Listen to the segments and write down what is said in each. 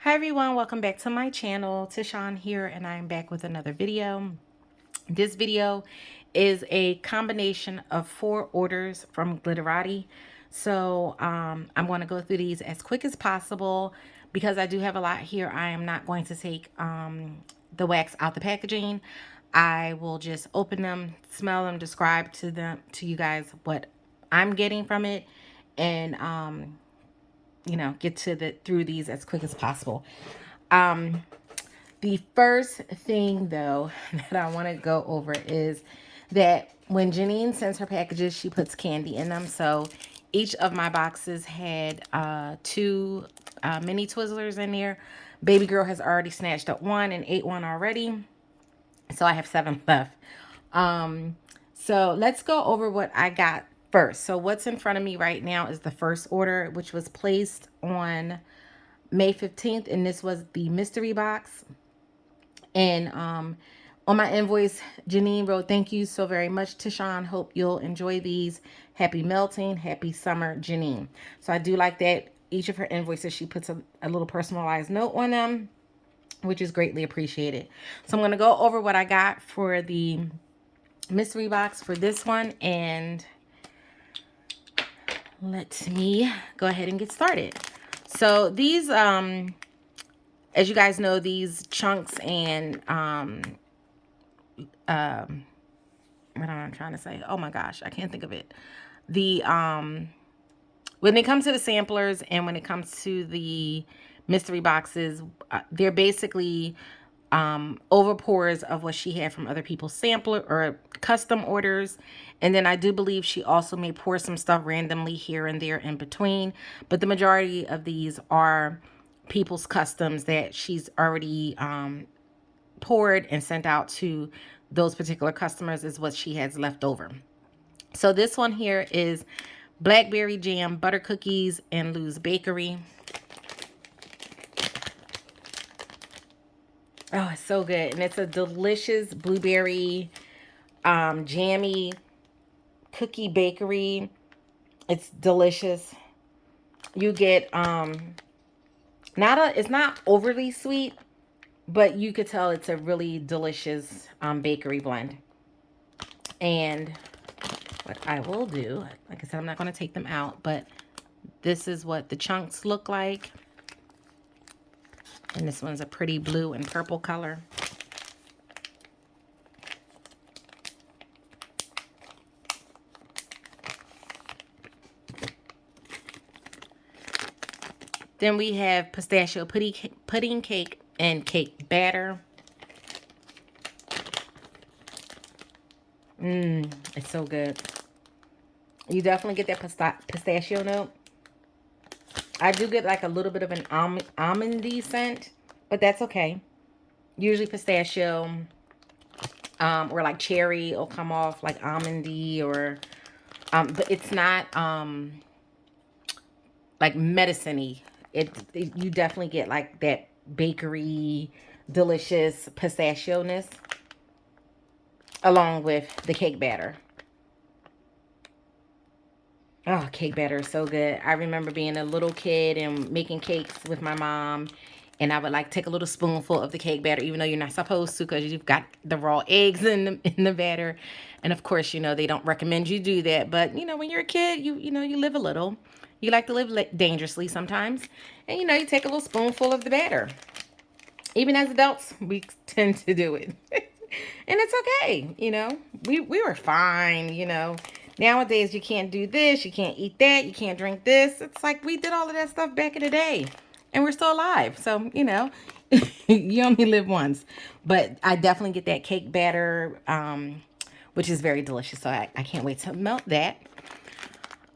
Hi everyone, welcome back to my channel. Tishawn here, and I'm back with another video. This video is a combination of 4 orders from Glitterati. So I'm going to go through these as quick as possible because I do have a lot here. I am not going to take the wax out the packaging. I will just open them, smell them, describe to you guys what I'm getting from it, and get through these as quick as possible. Um, the first thing, though, that I want to go over is that when Janine sends her packages, she puts candy in them. So each of my boxes had 2 mini Twizzlers in there. Baby girl has already snatched up 1 and ate 1 already. So I have 7 left. So let's go over what I got first. So what's in front of me right now is the first order, which was placed on May 15th, and this was the mystery box. And on my invoice, Janine wrote, "Thank you so very much, Tishawn. Hope you'll enjoy these. Happy melting. Happy summer, Janine." So I do like that. Each of her invoices, she puts a little personalized note on them, which is greatly appreciated. So I'm going to go over what I got for the mystery box for this one, and let me go ahead and get started. So these, as you guys know, these chunks and what am I trying to say? Oh my gosh, I can't think of it. The when it comes to the samplers and when it comes to the mystery boxes, they're basically overpours of what she had from other people's sampler or custom orders. And then I do believe she also may pour some stuff randomly here and there in between, but the majority of these are people's customs that she's already poured and sent out to those particular customers is what she has left over. So this one here is blackberry jam, butter cookies, and Lou's Bakery. Oh, it's so good. And it's a delicious blueberry jammy cookie bakery. It's delicious. You get it's not overly sweet, but you could tell it's a really delicious bakery blend. And what I will do, like I said, I'm not going to take them out, but this is what the chunks look like. And this one's a pretty blue and purple color. Then we have pistachio pudding cake and cake batter. It's so good. You definitely get that pistachio note. I do get like a little bit of an almondy scent, but that's okay. Usually pistachio or like cherry will come off like almondy, or but it's not like medicine-y. You definitely get like that bakery delicious pistachio-ness along with the cake batter. Oh, cake batter is so good. I remember being a little kid and making cakes with my mom, and I would like take a little spoonful of the cake batter, even though you're not supposed to because you've got the raw eggs in the batter. And of course, they don't recommend you do that. But when you're a kid, you live a little. You like to live dangerously sometimes, and you take a little spoonful of the batter. Even as adults, we tend to do it. And it's okay, we were fine. Nowadays you can't do this, you can't eat that, you can't drink this. It's like we did all of that stuff back in the day, and we're still alive. So you only live once. But I definitely get that cake batter, which is very delicious. So I can't wait to melt that.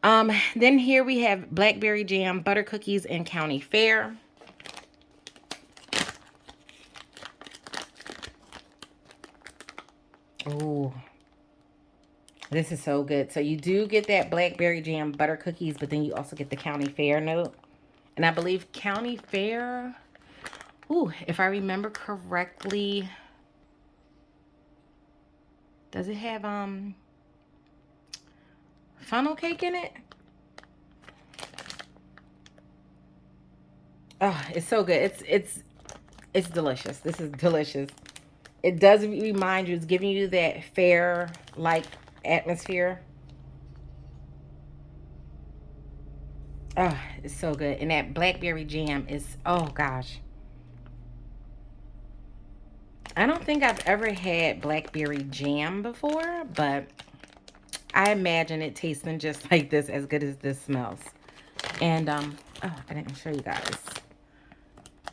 Then here we have blackberry jam, butter cookies, and county fair. Oh, this is so good. So you do get that blackberry jam butter cookies, but then you also get the county fair note. And I believe county fair, if I remember correctly, does it have funnel cake in it? Oh, it's so good. It's delicious. This is delicious. It does remind you, it's giving you that fair like atmosphere. Oh, it's so good. And that blackberry jam is, oh gosh. I don't think I've ever had blackberry jam before, but I imagine it tasting just like this, as good as this smells. And oh, I didn't show you guys.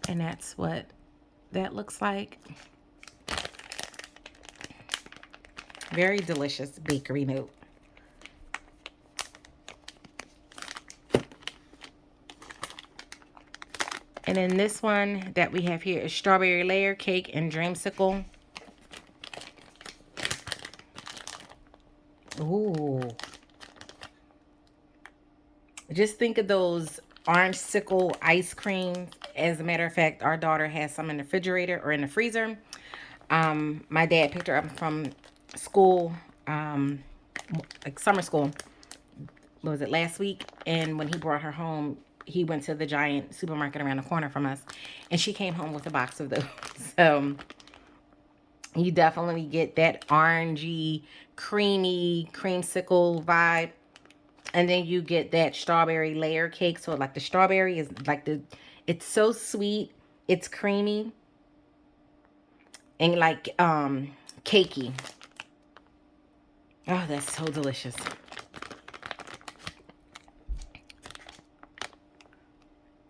And that's what that looks like. Very delicious bakery note. And then this one that we have here is strawberry layer cake and dreamsicle. Ooh. Just think of those orange sickle ice creams. As a matter of fact, our daughter has some in the refrigerator or in the freezer. My dad picked her up from school, like summer school. What was it, last week? And when he brought her home, he went to the giant supermarket around the corner from us, and she came home with a box of those. So you definitely get that orangey, creamy, creamsicle vibe. And then you get that strawberry layer cake. So like the strawberry is like it's so sweet, it's creamy, and like cakey. Oh, that's so delicious.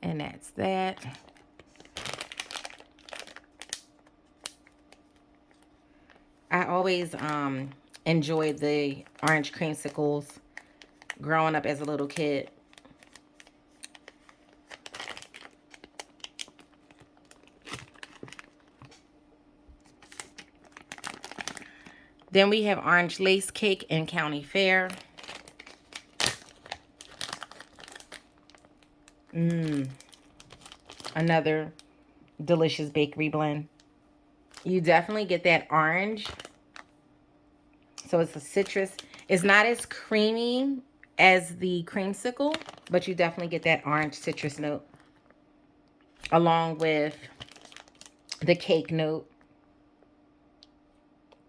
And that's that. I always enjoyed the orange creamsicles growing up as a little kid. Then we have orange lace cake and county fair. Another delicious bakery blend. You definitely get that orange. So it's a citrus. It's not as creamy as the creamsicle, but you definitely get that orange citrus note along with the cake note.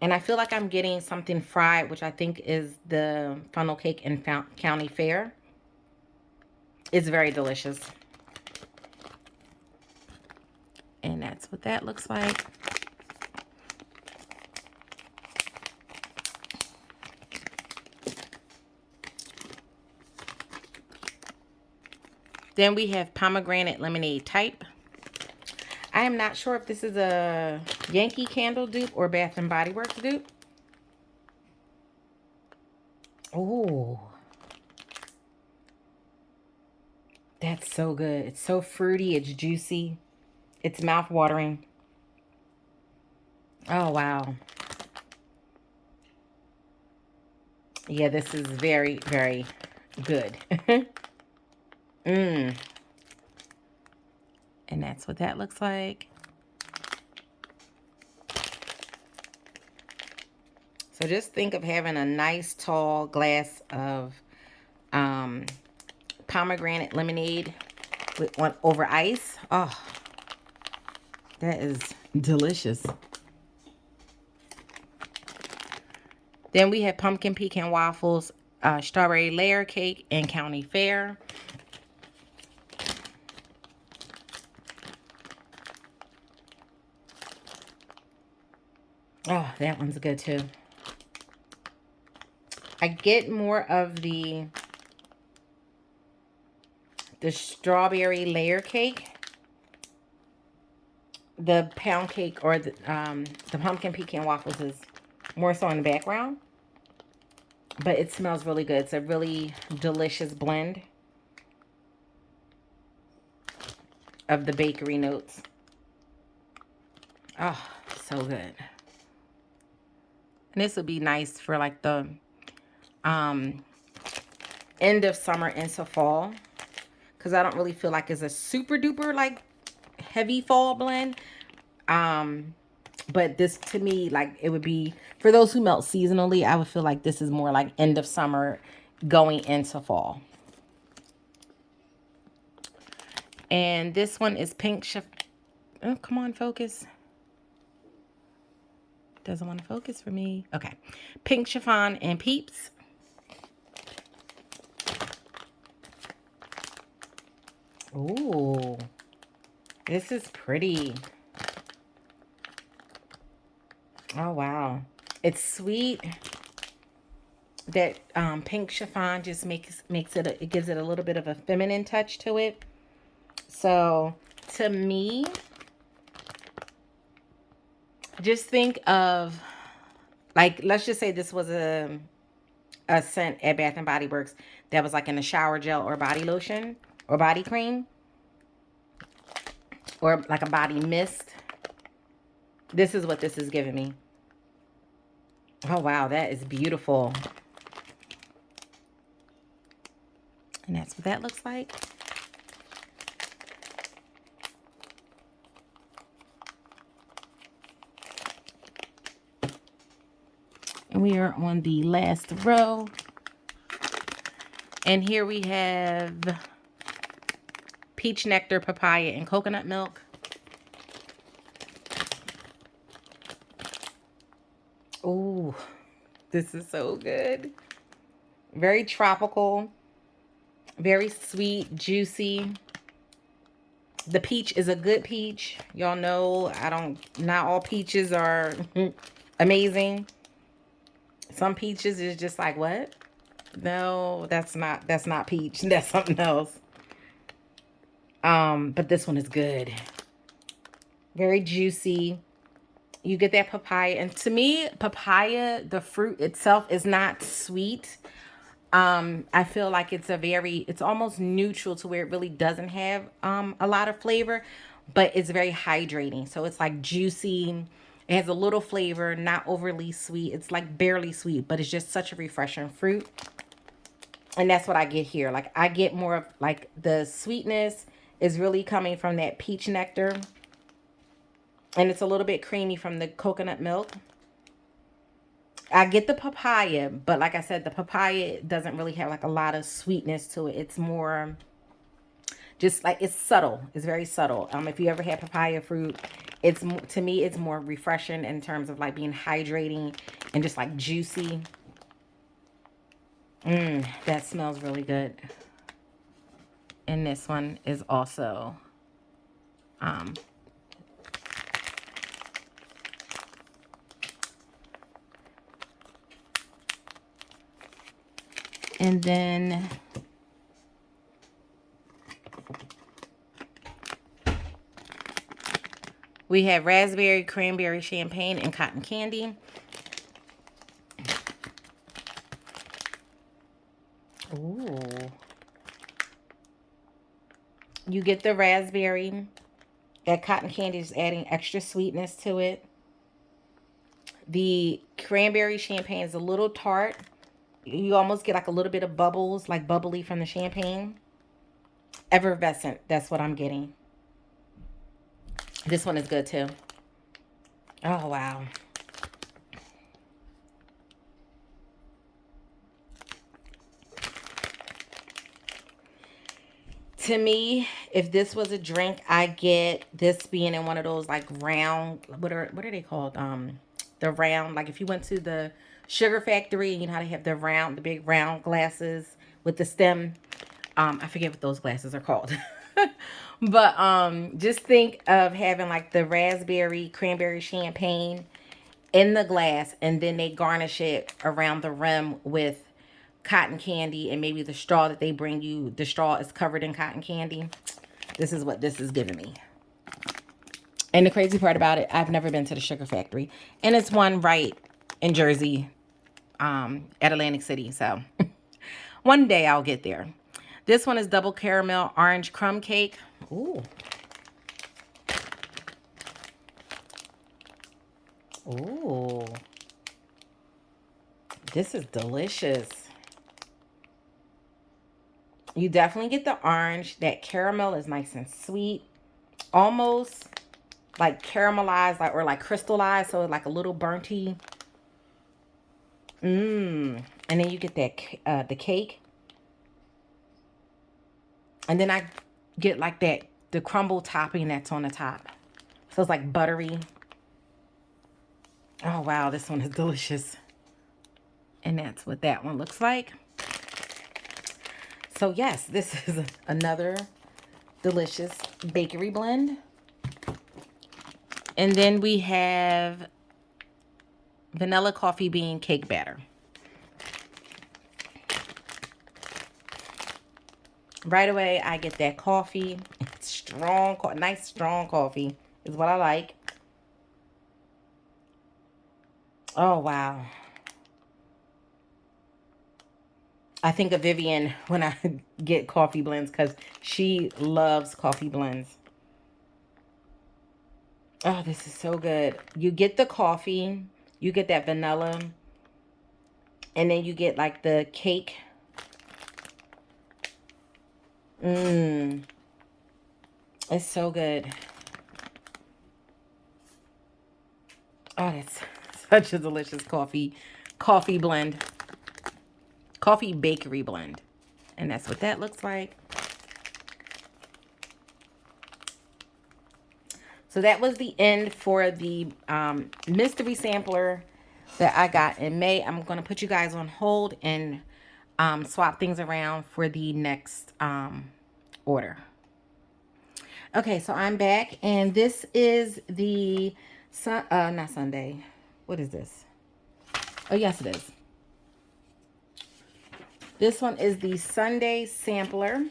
And I feel like I'm getting something fried, which I think is the funnel cake and county fair. It's very delicious. And that's what that looks like. Then we have pomegranate lemonade type. I am not sure if this is a Yankee Candle dupe or Bath and Body Works dupe. Oh, that's so good. It's so fruity. It's juicy. It's mouth-watering. Oh, wow. Yeah, this is very, very good. And that's what that looks like. So just think of having a nice tall glass of pomegranate lemonade over ice. Oh, that is delicious. Then we have pumpkin pecan waffles, strawberry layer cake, and county fair. Oh, that one's good too. I get more of the strawberry layer cake. The pound cake or the pumpkin pecan waffles is more so in the background. But it smells really good. It's a really delicious blend of the bakery notes. Oh, so good. And this would be nice for like the end of summer into fall. Because I don't really feel like it's a super duper like heavy fall blend. But this to me, like it would be, for those who melt seasonally, I would feel like this is more like end of summer going into fall. And this one is pink oh, come on, focus. Doesn't want to focus for me. Okay. Pink chiffon and peeps. Ooh. This is pretty. Oh, wow. It's sweet. That pink chiffon just makes it, it gives it a little bit of a feminine touch to it. So to me, just think of, like, let's just say this was a scent at Bath and Body Works that was like in a shower gel or body lotion or body cream or like a body mist. This is what this is giving me. Oh, wow. That is beautiful. And that's what that looks like. And we are on the last row. And here we have peach nectar, papaya, and coconut milk. Ooh, this is so good. Very tropical. Very sweet, juicy. The peach is a good peach. Y'all know not all peaches are amazing. Some peaches is just like, what? No, that's not peach. That's something else. But this one is good. Very juicy. You get that papaya. And to me, papaya, the fruit itself is not sweet. I feel like it's almost neutral to where it really doesn't have a lot of flavor, but it's very hydrating. So it's like juicy. It has a little flavor, not overly sweet. It's like barely sweet, but it's just such a refreshing fruit. And that's what I get here. Like, I get more of like the sweetness is really coming from that peach nectar. And it's a little bit creamy from the coconut milk. I get the papaya, but like I said, the papaya doesn't really have like a lot of sweetness to it. It's more just like, it's subtle. It's very subtle. If you ever had papaya fruit, to me, it's more refreshing in terms of like being hydrating and just like juicy. That smells really good. And this one is also and then we have raspberry, cranberry, champagne, and cotton candy. Ooh. You get the raspberry. That cotton candy is adding extra sweetness to it. The cranberry champagne is a little tart. You almost get like a little bit of bubbles, like bubbly from the champagne. Effervescent, that's what I'm getting. This one is good too. Oh, wow. To me, if this was a drink, I get this being in one of those like round, what are they called? The round, like if you went to the sugar factory, you know how they have the big round glasses with the stem. I forget what those glasses are called. But just think of having like the raspberry, cranberry champagne in the glass, and then they garnish it around the rim with cotton candy, and maybe the straw that they bring you, the straw is covered in cotton candy. This is what this is giving me. And the crazy part about it, I've never been to the sugar factory, and it's one right in Jersey, at Atlantic City. So one day I'll get there. This one is double caramel orange crumb cake. Ooh. Ooh. This is delicious. You definitely get the orange. That caramel is nice and sweet. Almost like caramelized, like, or like crystallized, so like a little burnty. And then you get that the cake. And then I get like that the crumble topping that's on the top. So it's like buttery. Oh, wow. This one is delicious. And that's what that one looks like. So, yes, this is another delicious bakery blend. And then we have vanilla coffee bean cake batter. Right away, I get that coffee. It's strong, nice strong coffee is what I like. Oh, wow. I think of Vivian when I get coffee blends because she loves coffee blends. Oh, this is so good. You get the coffee, you get that vanilla, and then you get like the cake. Mmm. It's so good. Oh, that's such a delicious coffee blend. Coffee bakery blend. And that's what that looks like. So that was the end for the mystery sampler that I got in May. I'm going to put you guys on hold and swap things around for the next order. Okay, so I'm back, and this is the not Sunday. What is this? Oh, yes, it is. This one is the Sunday sampler,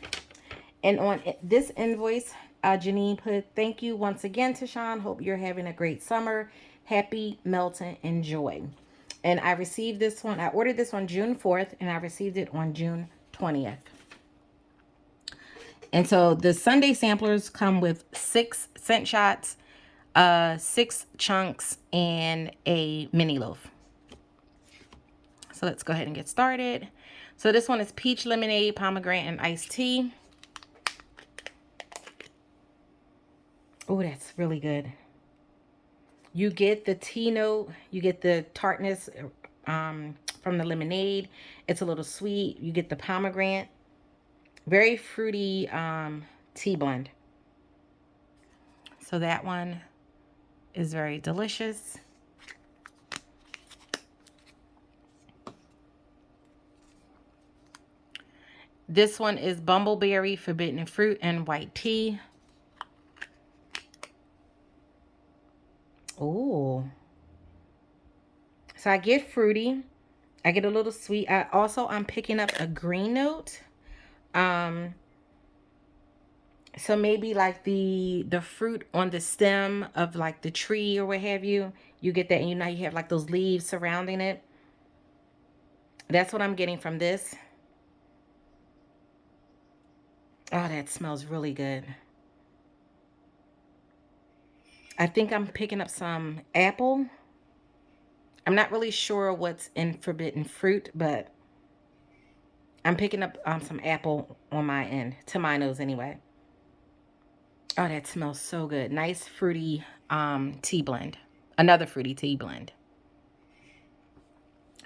and on this invoice, Janine put, "Thank you once again, Tashawn. Hope you're having a great summer. Happy melting and joy." And I received this one. I ordered this on June 4th, and I received it on June 20th. And so the Sunday samplers come with 6 cent shots, 6 chunks, and a mini loaf. So let's go ahead and get started. So this one is peach lemonade, pomegranate, and iced tea. Oh, that's really good. You get the tea note. You get the tartness from the lemonade. It's a little sweet. You get the pomegranate. Very fruity tea blend. So that one is very delicious. This one is bumbleberry, forbidden fruit, and white tea. Oh. So I get fruity. I get a little sweet. I'm picking up a green note. So maybe like the fruit on the stem of like the tree or what have you. You get that, and you have like those leaves surrounding it. That's what I'm getting from this. Oh, that smells really good. I think I'm picking up some apple. I'm not really sure what's in forbidden fruit, but I'm picking up some apple on my end, to my nose anyway. Oh, that smells so good. Nice fruity tea blend. Another fruity tea blend.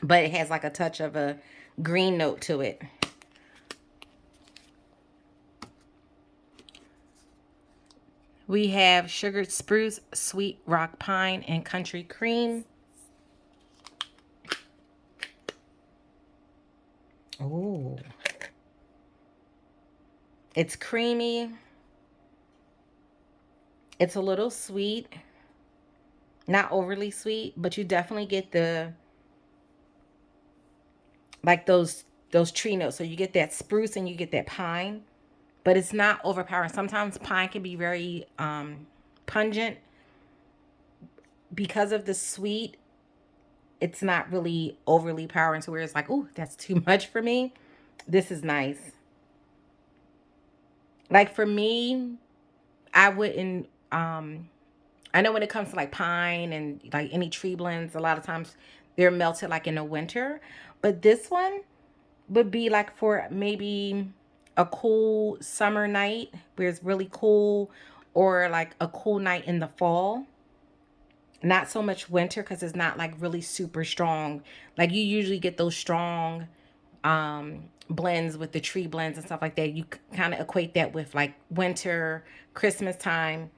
But it has like a touch of a green note to it. We have sugared spruce, sweet rock pine, and country cream. Oh. It's creamy. It's a little sweet. Not overly sweet, but you definitely get the like those tree notes. So you get that spruce and you get that pine, but it's not overpowering. Sometimes pine can be very pungent. Because of the sweet, it's not really overly powering to where it's like, oh, that's too much for me. This is nice. Like for me, I wouldn't I know when it comes to like pine and like any tree blends, a lot of times they're melted like in the winter, but this one would be like for maybe a cool summer night where it's really cool, or like a cool night in the fall. Not so much winter because it's not like really super strong. Like you usually get those strong blends with the tree blends and stuff like that. You kind of equate that with like winter, Christmas time.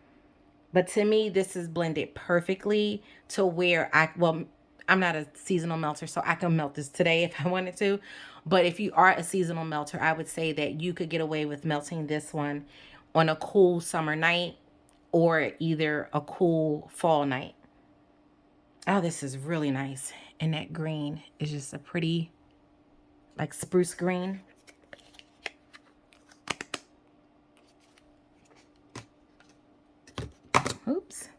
But to me, this is blended perfectly to where well, I'm not a seasonal melter, so I can melt this today if I wanted to. But if you are a seasonal melter, I would say that you could get away with melting this one on a cool summer night or either a cool fall night. Oh, this is really nice. And that green is just a pretty, like spruce green. Oops.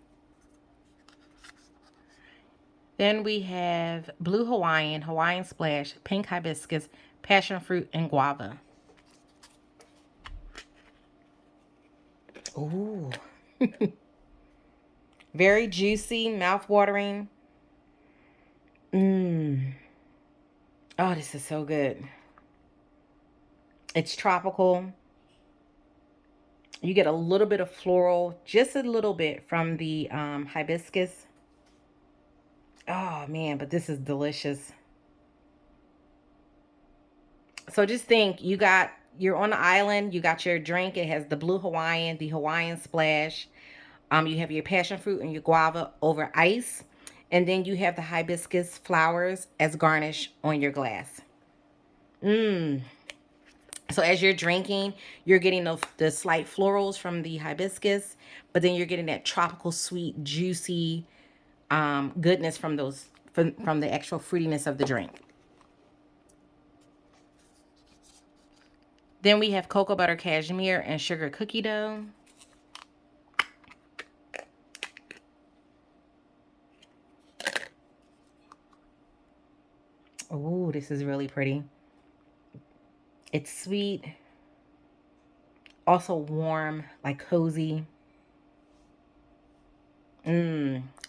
Then we have blue Hawaiian, Hawaiian splash, pink hibiscus, passion fruit, and guava. Ooh. Very juicy, mouth-watering. Mmm. Oh, this is so good. It's tropical. You get a little bit of floral, just a little bit from the hibiscus. Oh, man, but this is delicious. So just think, you're on the island, you got your drink. It has the blue Hawaiian, the Hawaiian splash. You have your passion fruit and your guava over ice. And then you have the hibiscus flowers as garnish on your glass. Mmm. So as you're drinking, you're getting the slight florals from the hibiscus, but then you're getting that tropical, sweet, juicy goodness from from the actual fruitiness of the drink. Then we have cocoa butter cashmere and sugar cookie dough. Oh, this is really pretty. It's sweet, also warm, like cozy.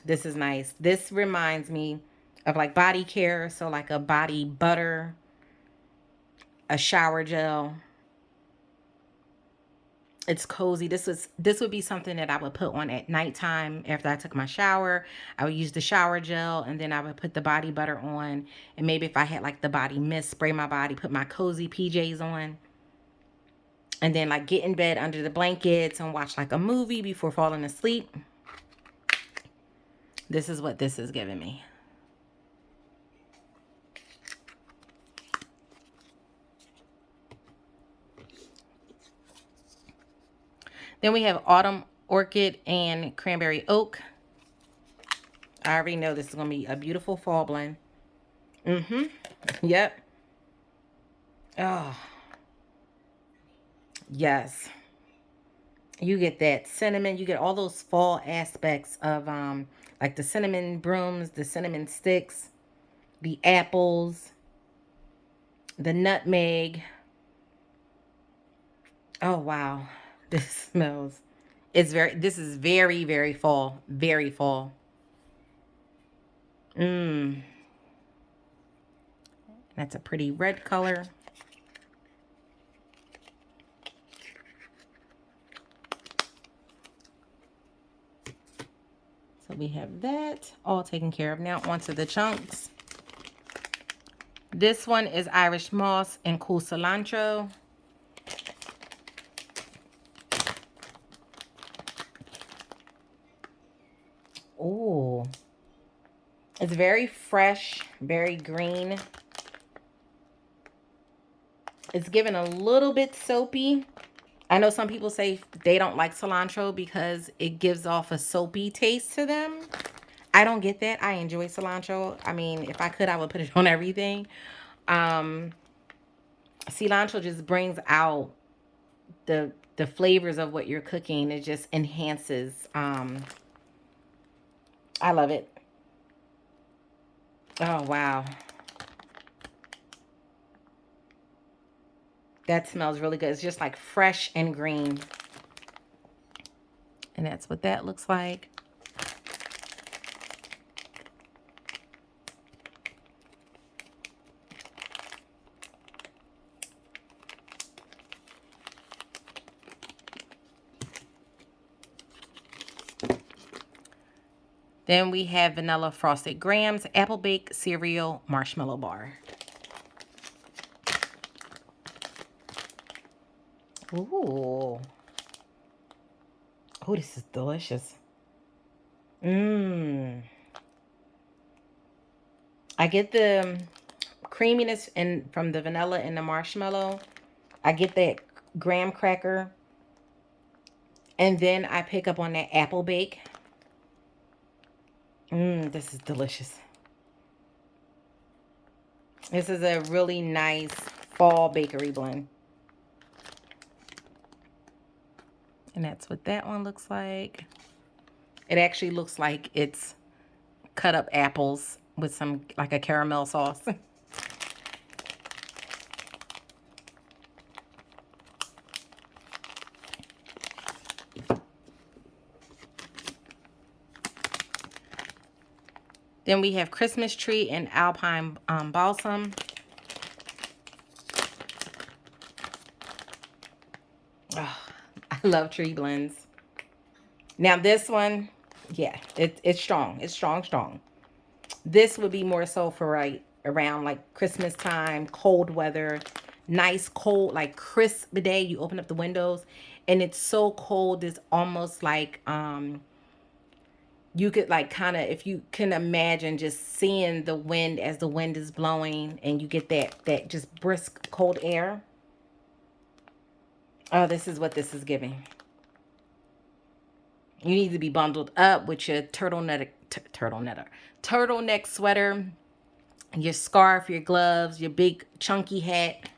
This is nice. This reminds me of like body care, so like a body butter, a shower gel. It's cozy. This would be something that I would put on at nighttime after I took my shower. I would use the shower gel and then I would put the body butter on. And maybe if I had like the body mist, spray my body, put my cozy PJs on. And then like get in bed under the blankets and watch like a movie before falling asleep. This is what this is giving me. Then we have autumn orchid and cranberry oak. I already know this is going to be a beautiful fall blend. Yep. Oh, yes. You get that cinnamon. You get all those fall aspects of like the cinnamon brooms, the cinnamon sticks, the apples, the nutmeg. Oh, wow. This smells. This is very, very fall. Very fall. Mmm. That's a pretty red color. So we have that all taken care of. Now onto the chunks. This one is Irish moss and cool cilantro. Oh, it's very fresh, very green. It's given a little bit soapy. I know some people say they don't like cilantro because it gives off a soapy taste to them. I don't get that. I enjoy cilantro. I mean, if I could, I would put it on everything. Cilantro just brings out the flavors of what you're cooking. It just enhances. I love it. Oh, wow. That smells really good. It's just like fresh and green. And that's what that looks like. Then we have vanilla frosted grahams, apple bake cereal, marshmallow bar. Ooh. Oh, this is delicious. Mmm. I get the creaminess from the vanilla and the marshmallow. I get that graham cracker. And then I pick up on that apple bake. Mmm, this is delicious. This is a really nice fall bakery blend. And that's what that one looks like. It actually looks like it's cut up apples with some, like a caramel sauce. Then we have Christmas tree and alpine balsam. Oh, I love tree blends. Now this one, yeah, it's strong. It's strong, strong. This would be more so for right around like Christmas time, cold weather, nice cold, like crisp day. You open up the windows and it's so cold, it's almost like you could like kind of, if you can imagine just seeing the wind as the wind is blowing and you get that just brisk cold air. Oh, this is what this is giving. You need to be bundled up with your turtleneck sweater, your scarf, your gloves, your big chunky hat,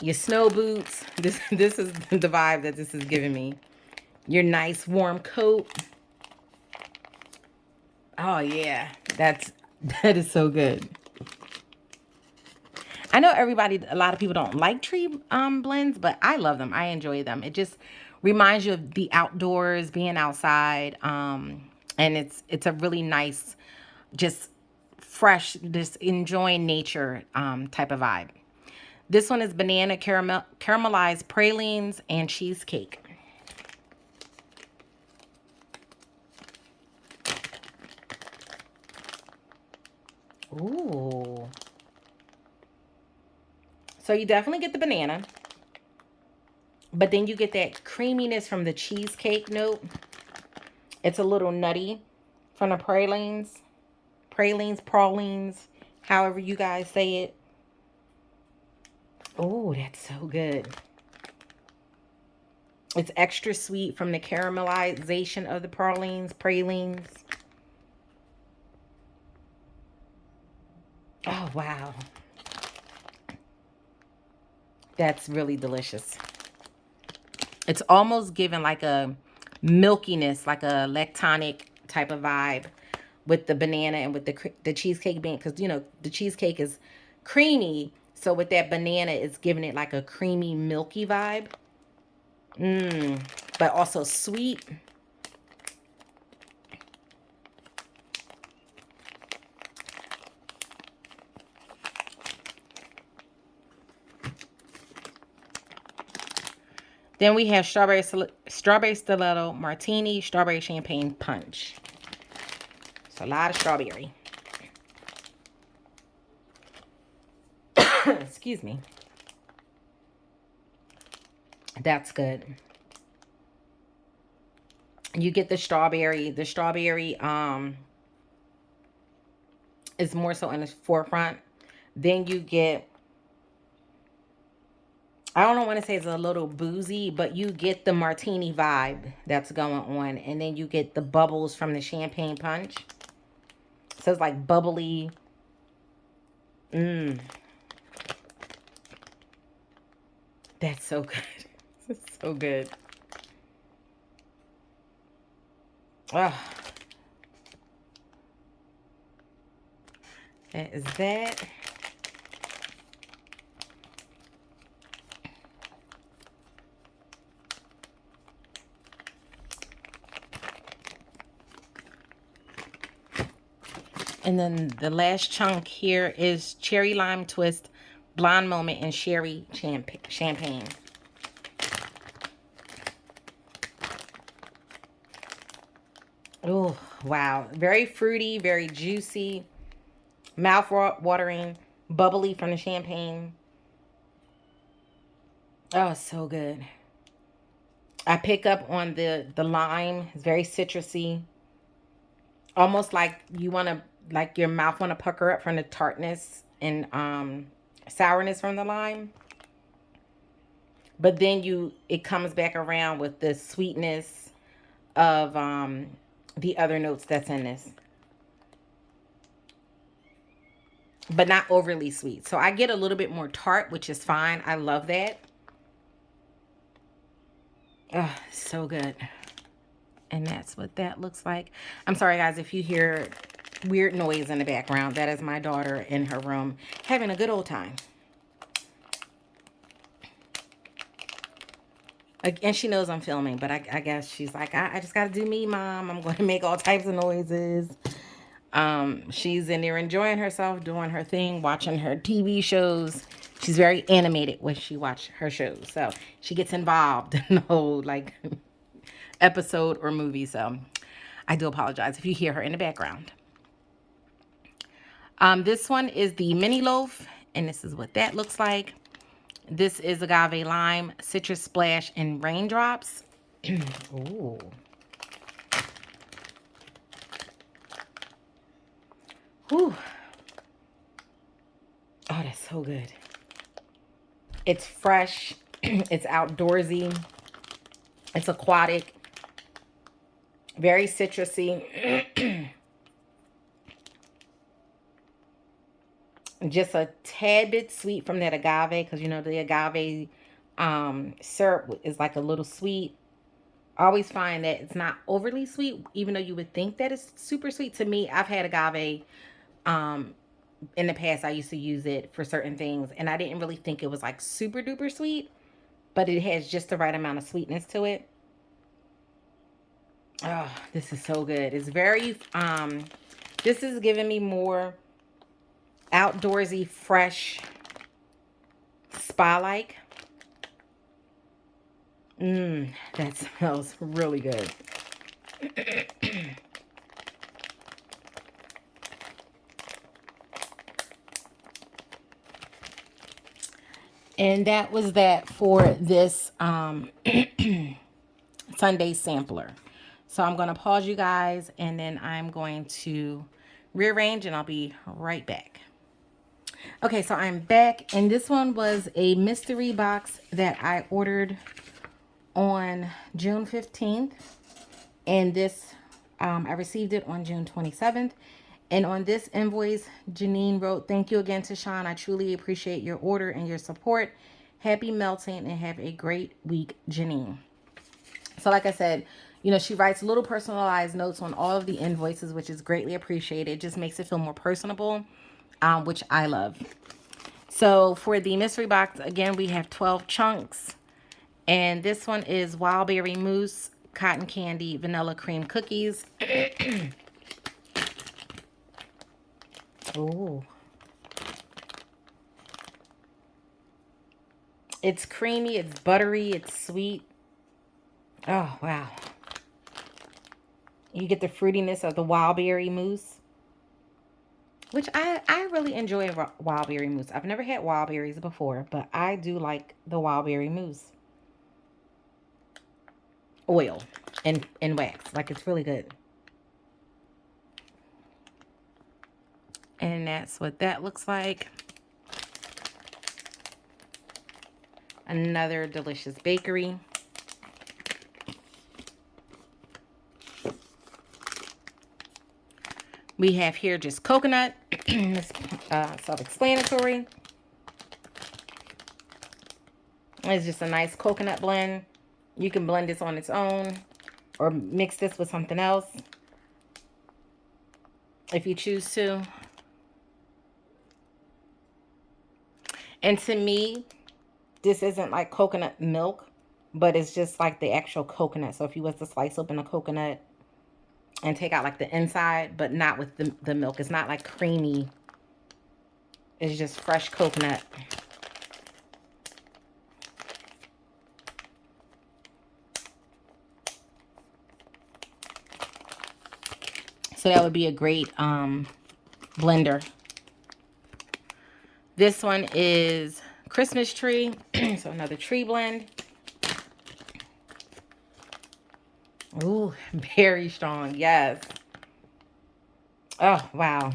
your snow boots. This is the vibe that this is giving me. Your nice warm coat. Oh yeah, that is so good. I know a lot of people don't like tree blends, but I love them. I enjoy them. It just reminds you of the outdoors, being outside, and it's a really nice, just fresh, just enjoying nature type of vibe. This one is banana caramelized pralines and cheesecake. Ooh. So you definitely get the banana, but then you get that creaminess from the cheesecake note. It's a little nutty from the pralines, however you guys say it. Oh, that's so good. It's extra sweet from the caramelization of the pralines. Oh, wow. That's really delicious. It's almost given like a milkiness, like a lactonic type of vibe with the banana and with the cheesecake being, because, you know, the cheesecake is creamy. So with that banana, it's giving it like a creamy, milky vibe. But also sweet. Then we have strawberry stiletto martini, strawberry champagne punch. It's a lot of strawberry. Excuse me. That's good. You get the strawberry. The strawberry is more so in the forefront. Then you get, I don't want to say it's a little boozy, but you get the martini vibe that's going on. And then you get the bubbles from the champagne punch. So it's like bubbly. That's so good. It's so good. Oh, that is that. And then the last chunk here is cherry lime twist, blonde moment, and sherry champagne. Oh, wow. Very fruity, very juicy, mouth watering, bubbly from the champagne. Oh, so good. I pick up on the lime. It's very citrusy. Almost like you want to, like your mouth want to pucker up from the tartness and sourness from the lime. But then it comes back around with the sweetness of the other notes that's in this. But not overly sweet. So I get a little bit more tart, which is fine. I love that. Oh, so good. And that's what that looks like. I'm sorry, guys, if you hear weird noise in the background. That is my daughter in her room having a good old time. And she knows I'm filming, but I guess she's like, I just got to do me, Mom. I'm going to make all types of noises. She's in there enjoying herself, doing her thing, watching her TV shows. She's very animated when she watches her shows. So she gets involved in the whole, like, episode or movie. So I do apologize if you hear her in the background. This one is the mini loaf, and this is what that looks like. This is agave lime, citrus splash, and raindrops. Ooh. Whew. Oh, that's so good. It's fresh. It's outdoorsy. It's aquatic. Very citrusy. Just a tad bit sweet from that agave, because you know the agave syrup is like a little sweet. I always find that it's not overly sweet, even though you would think that it's super sweet. To me, I've had agave in the past. I used to use it for certain things, and I didn't really think it was like super duper sweet, but it has just the right amount of sweetness to it. Oh, this is so good. It's very this is giving me more outdoorsy, fresh, spa-like. That smells really good. And that was that for this Sunday sampler. So I'm going to pause you guys, and then I'm going to rearrange, and I'll be right back. Okay, so I'm back, and this one was a mystery box that I ordered on June 15th, and this I received it on June 27th. And on this invoice, Janine wrote, "Thank you again to Sean. I truly appreciate your order and your support. Happy melting and have a great week, Janine." So like I said, you know, she writes little personalized notes on all of the invoices, which is greatly appreciated. It just makes it feel more personable, which I love. So for the mystery box, again, we have 12 chunks. And this one is wild berry mousse, cotton candy, vanilla cream cookies. Ooh. It's creamy, it's buttery, it's sweet. Oh, wow. You get the fruitiness of the wild berry mousse, which I really enjoy wild berry mousse. I've never had wild berries before, but I do like the wild berry mousse. Oil and wax. Like, it's really good. And that's what that looks like. Another delicious bakery. We have here just coconut. It's self-explanatory. It's just a nice coconut blend. You can blend this on its own or mix this with something else if you choose to. And to me, this isn't like coconut milk, but it's just like the actual coconut. So if you was to slice open a coconut and take out like the inside, but not with the milk. It's not like creamy. It's just fresh coconut. So that would be a great blender. This one is Christmas tree. So another tree blend. Ooh, very strong. Yes. Oh, wow.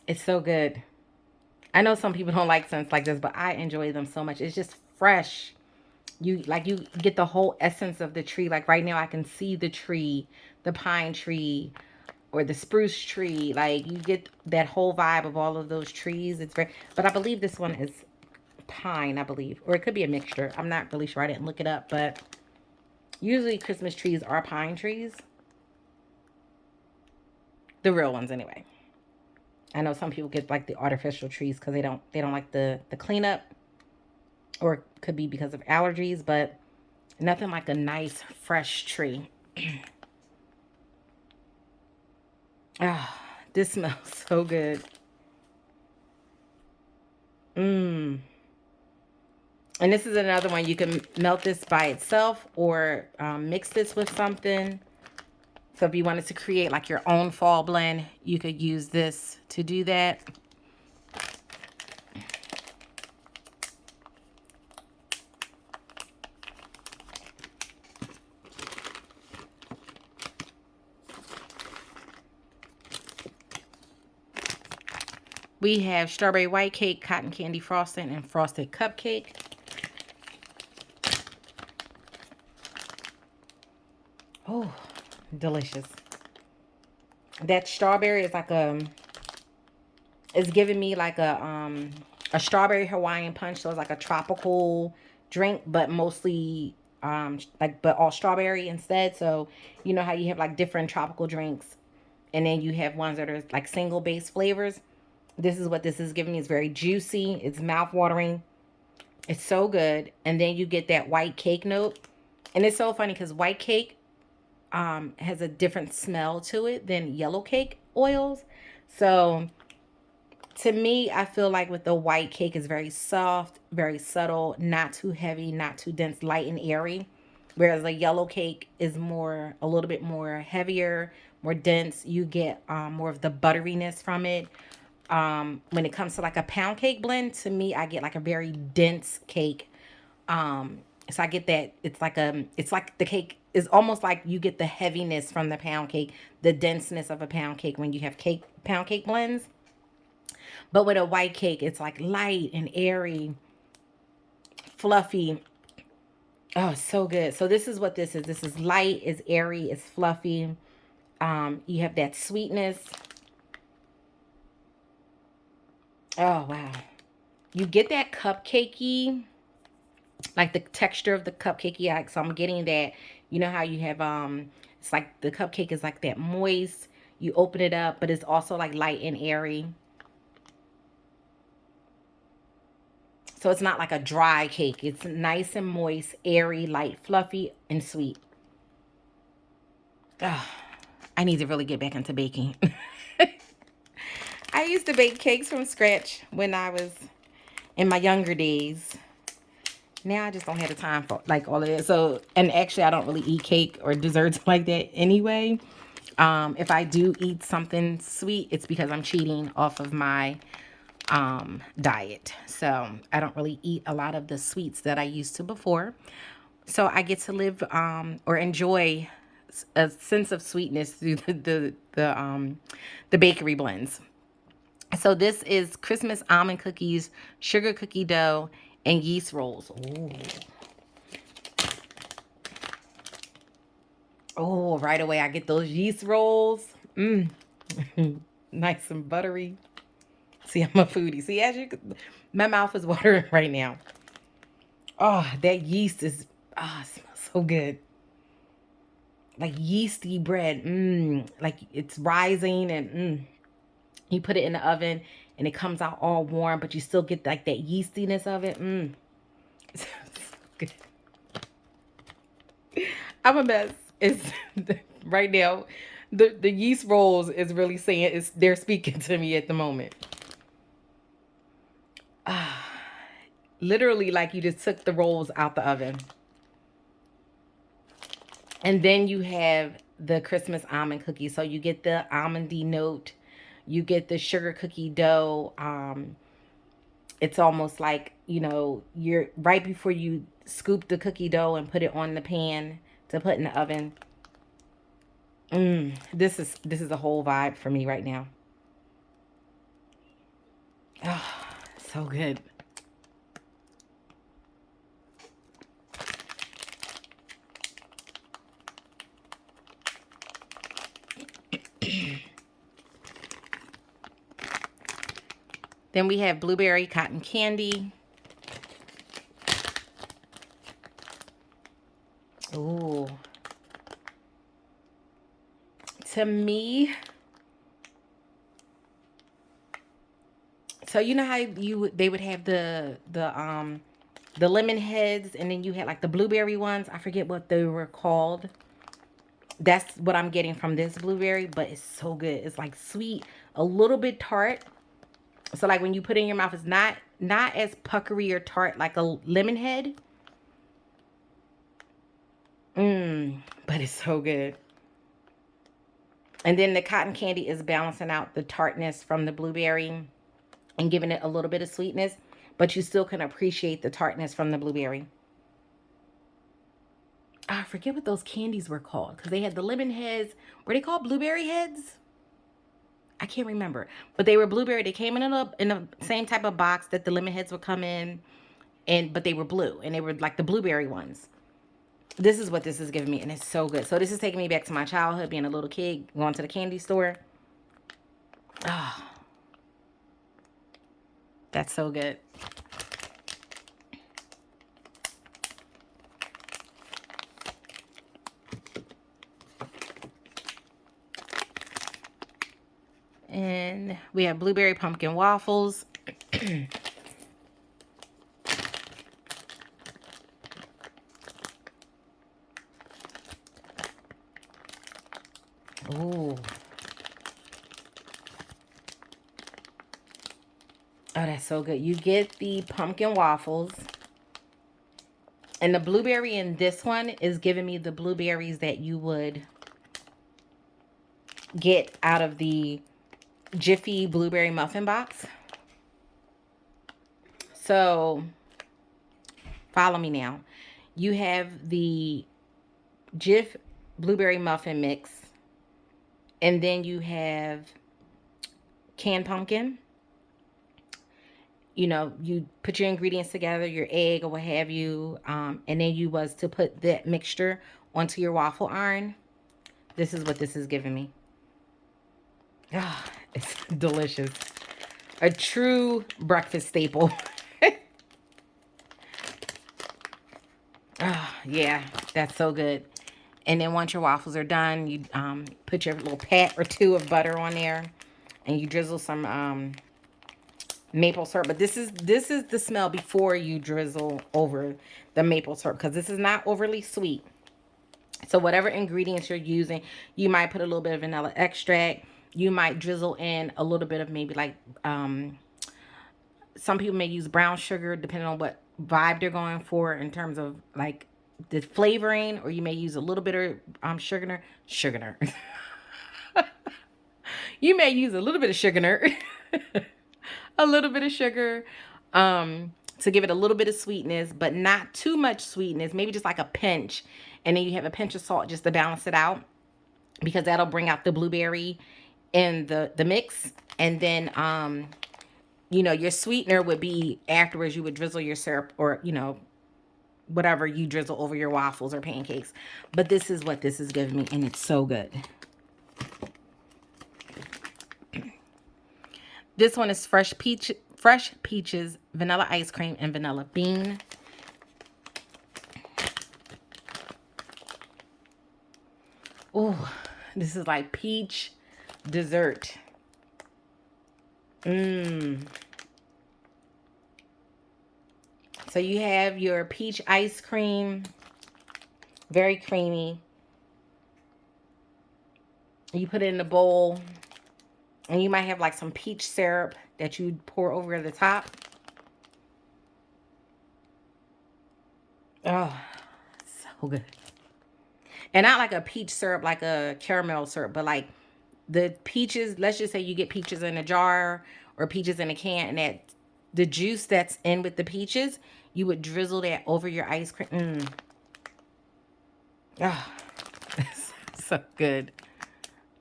It's so good. I know some people don't like scents like this, but I enjoy them so much. It's just fresh. You get the whole essence of the tree. Like right now I can see the tree, the pine tree or the spruce tree. Like you get that whole vibe of all of those trees. It's very, but I believe this one is pine, I believe. Or it could be a mixture. I'm not really sure. I didn't look it up, but usually Christmas trees are pine trees. The real ones anyway. I know some people get like the artificial trees because they don't like the cleanup, or it could be because of allergies, but nothing like a nice fresh tree. Ah, this smells so good. Mmm. And this is another one. You can melt this by itself or mix this with something. So if you wanted to create like your own fall blend, you could use this to do that. We have strawberry white cake, cotton candy frosting, and frosted cupcake. Oh, delicious. That strawberry is like it's giving me like a strawberry Hawaiian punch. So it's like a tropical drink, but mostly like but all strawberry instead. So you know how you have like different tropical drinks, and then you have ones that are like single base flavors. This is what this is giving me. It's very juicy. It's mouth watering. It's so good. And then you get that white cake note. And it's so funny because white cake has a different smell to it than yellow cake oils. So to me, I feel like with the white cake is very soft, very subtle, not too heavy, not too dense, light and airy. Whereas the yellow cake is more, a little bit more heavier, more dense. You get more of the butteriness from it. When it comes to like a pound cake blend, to me, I get like a very dense cake. So I get that it's like the cake is almost like you get the heaviness from the pound cake, the denseness of a pound cake when you have pound cake blends. But with a white cake, it's like light and airy, fluffy. Oh, so good. So this is what this is. This is light, it's airy, it's fluffy. You have that sweetness. Oh, wow. You get that cupcakey, like the texture of the cupcakey. Like, so I'm getting that. You know how you have it's like the cupcake is like that moist. You open it up, but it's also like light and airy. So it's not like a dry cake. It's nice and moist, airy, light, fluffy, and sweet. Ugh, I need to really get back into baking. I used to bake cakes from scratch when I was in my younger days. Now I just don't have the time for like all of that. So, and actually I don't really eat cake or desserts like that anyway. If I do eat something sweet, it's because I'm cheating off of my diet. So I don't really eat a lot of the sweets that I used to before. So I get to live or enjoy a sense of sweetness through the bakery blends. So this is Christmas almond cookies, sugar cookie dough, and yeast rolls. Ooh. Oh, right away I get those yeast rolls. Mmm. Nice and buttery. See, I'm a foodie. See, as you could, my mouth is watering right now. Oh, that yeast is, it smells so good. Like yeasty bread. Mmm. Like it's rising and you put it in the oven and it comes out all warm, but you still get like that yeastiness of it. Mmm. It's so good. I'm a mess. It's right now. The yeast rolls is really saying they're speaking to me at the moment. Ah, literally like you just took the rolls out the oven. And then you have the Christmas almond cookie. So you get the almondy note. You get the sugar cookie dough. It's almost like, you know, you're right before you scoop the cookie dough and put it on the pan to put in the oven. This is a whole vibe for me right now. Oh, so good. Then we have blueberry cotton candy. Ooh. To me, so you know how they would have the lemon heads, and then you had like the blueberry ones. I forget what they were called. That's what I'm getting from this blueberry, but it's so good. It's like sweet, a little bit tart. So like when you put it in your mouth, it's not as puckery or tart like a lemon head. But it's so good. And then the cotton candy is balancing out the tartness from the blueberry and giving it a little bit of sweetness, but you still can appreciate the tartness from the blueberry. I forget what those candies were called because they had the lemon heads. Were they called blueberry heads? I can't remember, but they were blueberry. They came in the same type of box that the lemon heads would come in, and but they were blue and they were like the blueberry ones. This is what this is giving me, and it's so good. So this is taking me back to my childhood, being a little kid, going to the candy store. Oh, that's so good. And we have blueberry pumpkin waffles. Ooh. Oh, that's so good. You get the pumpkin waffles. And the blueberry in this one is giving me the blueberries that you would get out of the Jiffy blueberry muffin box. So, follow me now. You have the Jif blueberry muffin mix. And then you have canned pumpkin. You know, you put your ingredients together, your egg or what have you, and then you was to put that mixture onto your waffle iron. This is what this is giving me. Ah, oh, it's delicious. A true breakfast staple. Oh, yeah, that's so good. And then once your waffles are done, you put your little pat or two of butter on there, and you drizzle some maple syrup. But this is the smell before you drizzle over the maple syrup, because this is not overly sweet. So whatever ingredients you're using, you might put a little bit of vanilla extract. You might drizzle in a little bit of maybe like some people may use brown sugar depending on what vibe they're going for in terms of like the flavoring, or you may use a little bit of sugar. You may use a little bit of sugar, a little bit of sugar, to give it a little bit of sweetness, but not too much sweetness. Maybe just like a pinch, and then you have a pinch of salt just to balance it out, because that'll bring out the blueberry in the mix. And then you know, your sweetener would be afterwards. You would drizzle your syrup, or, you know, whatever you drizzle over your waffles or pancakes. But this is what this is giving me, and it's so good. This one is fresh peaches, vanilla ice cream, and vanilla bean. Oh, this is like peach dessert. So you have your peach ice cream, very creamy. You put it in a bowl, and you might have like some peach syrup that you pour over the top. Oh, so good. And not like a peach syrup, like a caramel syrup, but like the peaches, let's just say you get peaches in a jar or peaches in a can, and that the juice that's in with the peaches, you would drizzle that over your ice cream. Oh, so good.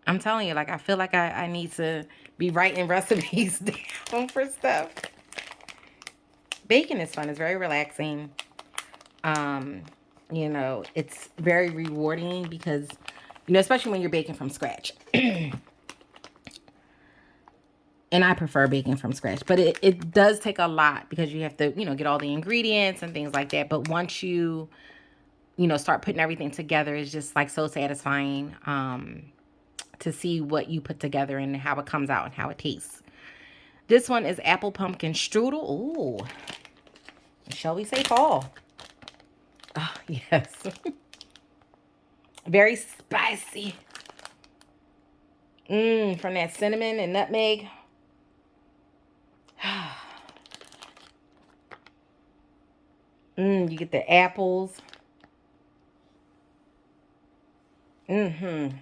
I'm telling you, like, I feel like I need to be writing recipes down for stuff. Baking is fun. It's very relaxing. Um, you know, it's very rewarding because, you know, especially when you're baking from scratch. And I prefer baking from scratch, but it does take a lot because you have to, you know, get all the ingredients and things like that. But once you know, start putting everything together, it's just like so satisfying to see what you put together and how it comes out and how it tastes. This one is apple pumpkin strudel. Ooh, shall we say fall? Oh, yes. Very spicy. From that cinnamon and nutmeg. You get the apples. Yes,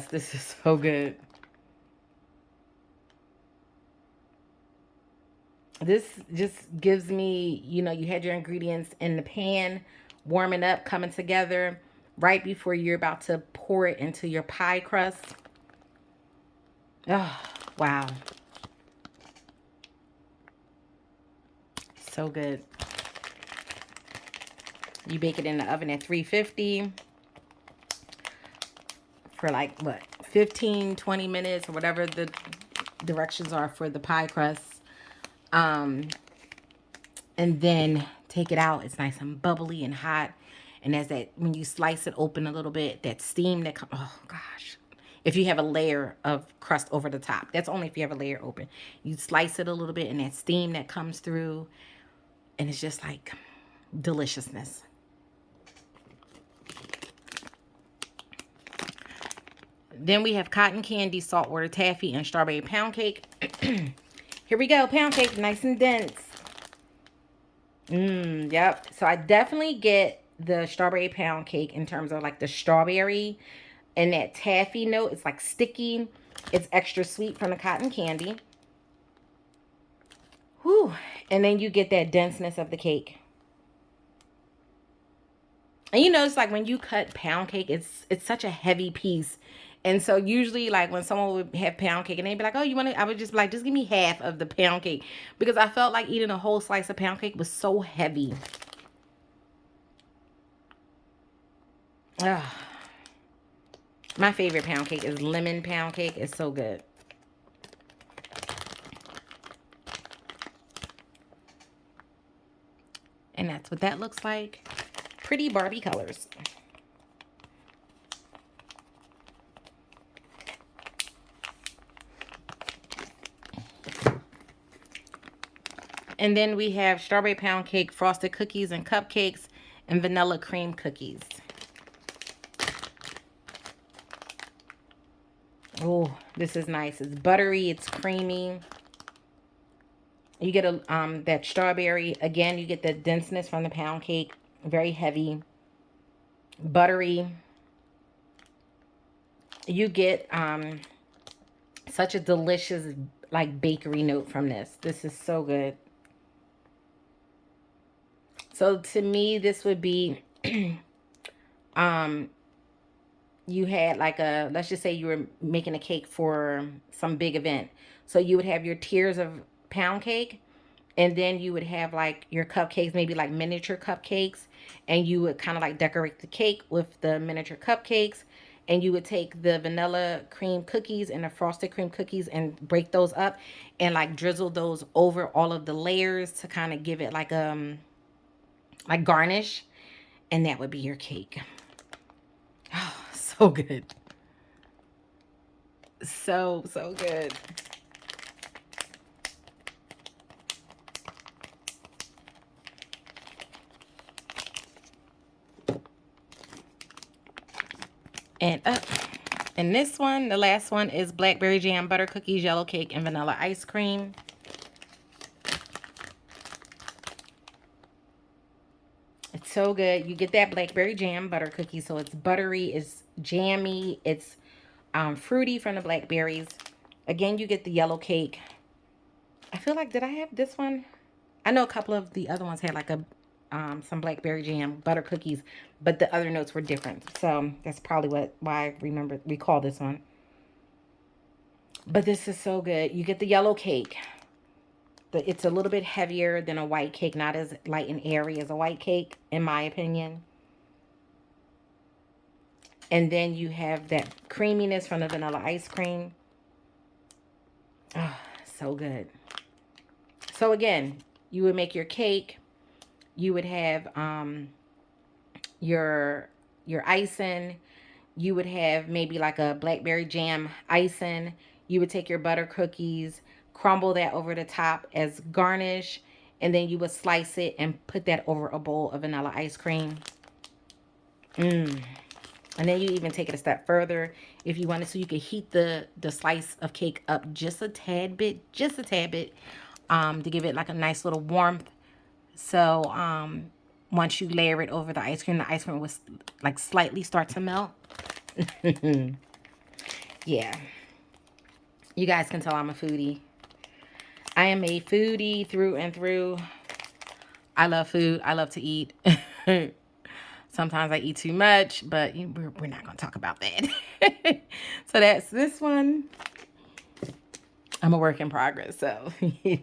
this is so good. This just gives me, you know, you had your ingredients in the pan, warming up, coming together right before you're about to pour it into your pie crust. Oh, wow. So good. You bake it in the oven at 350 for like, what, 15, 20 minutes or whatever the directions are for the pie crust. And then take it out. It's nice and bubbly and hot. And as that, when you slice it open a little bit, that steam that comes, oh gosh. If you have a layer of crust over the top, that's only if you have a layer open. You slice it a little bit and that steam that comes through, and it's just like deliciousness. Then we have cotton candy, saltwater taffy, and strawberry pound cake. Here we go, pound cake, nice and dense. Yep. So I definitely get the strawberry pound cake in terms of like the strawberry and that taffy note. It's like sticky. It's extra sweet from the cotton candy. Whew. And then you get that denseness of the cake. And you know, it's like when you cut pound cake, it's such a heavy piece. And so usually like when someone would have pound cake and they'd be like, oh, you want to, I would just be like, just give me half of the pound cake. Because I felt like eating a whole slice of pound cake was so heavy. Ugh. My favorite pound cake is lemon pound cake. It's so good. And that's what that looks like. Pretty Barbie colors. And then we have strawberry pound cake, frosted cookies and cupcakes, and vanilla cream cookies. Oh, this is nice. It's buttery, it's creamy. You get a that strawberry. Again, you get the denseness from the pound cake. Very heavy. Buttery. You get such a delicious like bakery note from this. This is so good. So to me, this would be you had like a, let's just say you were making a cake for some big event. So you would have your tiers of pound cake, and then you would have like your cupcakes, maybe like miniature cupcakes, and you would kind of like decorate the cake with the miniature cupcakes, and you would take the vanilla cream cookies and the frosted cream cookies and break those up and like drizzle those over all of the layers to kind of give it like garnish, and that would be your cake. Oh, so good. So good. And up. And this one, the last one, is blackberry jam, butter cookies, yellow cake, and vanilla ice cream. It's so good. You get that blackberry jam butter cookie, so it's buttery, it's jammy, it's fruity from the blackberries. Again, you get the yellow cake. I feel like, did I have this one? I know a couple of the other ones had like a some blackberry jam butter cookies, but the other notes were different. So that's probably why I recall this one. But this is so good. You get the yellow cake. It's a little bit heavier than a white cake, not as light and airy as a white cake, in my opinion. And then you have that creaminess from the vanilla ice cream. Oh, so good. So again, you would make your cake. You would have your icing. You would have maybe like a blackberry jam icing. You would take your butter cookies, crumble that over the top as garnish, and then you would slice it and put that over a bowl of vanilla ice cream. Mmm. And then you even take it a step further if you wanted, so you could heat the slice of cake up just a tad bit, to give it like a nice little warmth. So once you layer it over the ice cream will like slightly start to melt. Yeah. You guys can tell I'm a foodie. I am a foodie through and through. I love food. I love to eat. Sometimes I eat too much, but we're not going to talk about that. So that's this one. I'm a work in progress, so, you